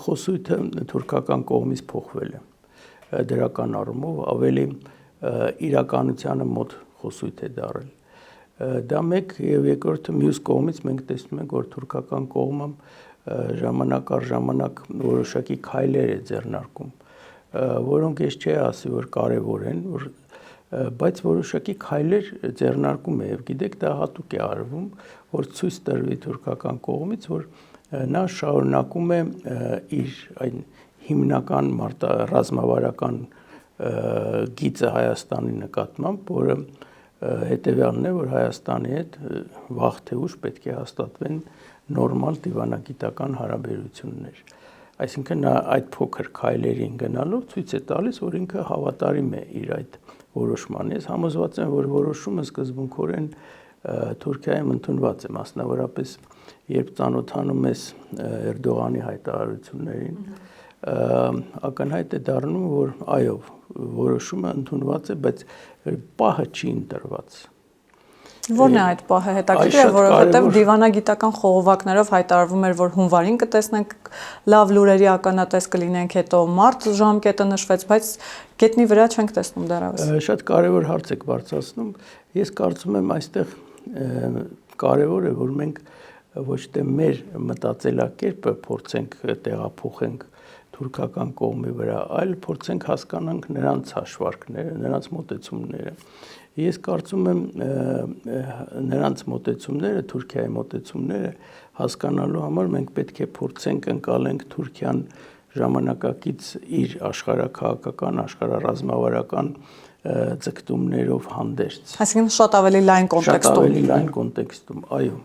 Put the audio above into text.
խոսույթը թուրքական կողմից փոխվել է դրական առումով ավելի իրականությանը մոտ խոսույթ է դարել դա մեկ եւ երկրորդը մյուս կողմից մենք տեսնում ենք որ թուրքական կողմը ժամանակ առ ժամանակ որոշակի քայլեր է ձեռնարկում որոնք ես չի ասի որ կարեւոր են որ բայց որոշակի քայլեր ձեռնարկում է եւ գիտեք դա հատուկ է արվում որ ցույց տրվի թուրքական կողմից որ նա շարունակում է իր այն հիմնական ռազմավարական գիծը Հայաստանի նկատմամբ որը հետեւյալն է որ Հայաստանի հետ վաղ թե ուշ պետք է հաստատվեն նորմալ դիվանագիտական հարաբերություններ այսինքն նա այդ փոքր քայլերին գնալով ցույց է տալիս որ ինքը հավատարիմ է իր այդ որոշմանը ես համոզված եմ որ որոշումը սկզբունքորեն Թուրքիայում ընդունված է մասնավորապես երբ ծանոթանում ես Էրդողանի հայտարարություններին ակնհայտ է դառնում որ այո որոշումը ընդունված է բայց պահը չի ընտրված Որն է այդ պահը հետաքրքիր է որովհետև դիվանագիտական խողովակներով հայտարարվում էր որ հունվարին կտեսնենք լավ լուրերի ականատես կլինենք հետո մարտ ժամկետը նշվեց բայց գետնի վրա չենք տեսնում դեռևս Շատ կարևոր հարց եք բարձրացնում ես կարծում եմ այստեղ կարևոր է որ մենք ոչ թե մեր մտածելակերպը փորձենք տեղափոխենք թուրքական կողմի վրա այլ փորձենք հասկանանք նրանց հաշվարկները նրանց մոտեցումները Ես կարծում եմ նրանց մոտեցումները Թուրքիայի մոտեցումները հասկանալու համար մենք պետք է փորձենք ընկալենք Թուրքիան ժամանակակից իր աշխարհաքաղաքական աշխարհառազմավարական ձգտումներով հանդերձ Այսինքն շատ ավելի լայն կոնտեքստում Շատ ավելի լայն կոնտեքստում այո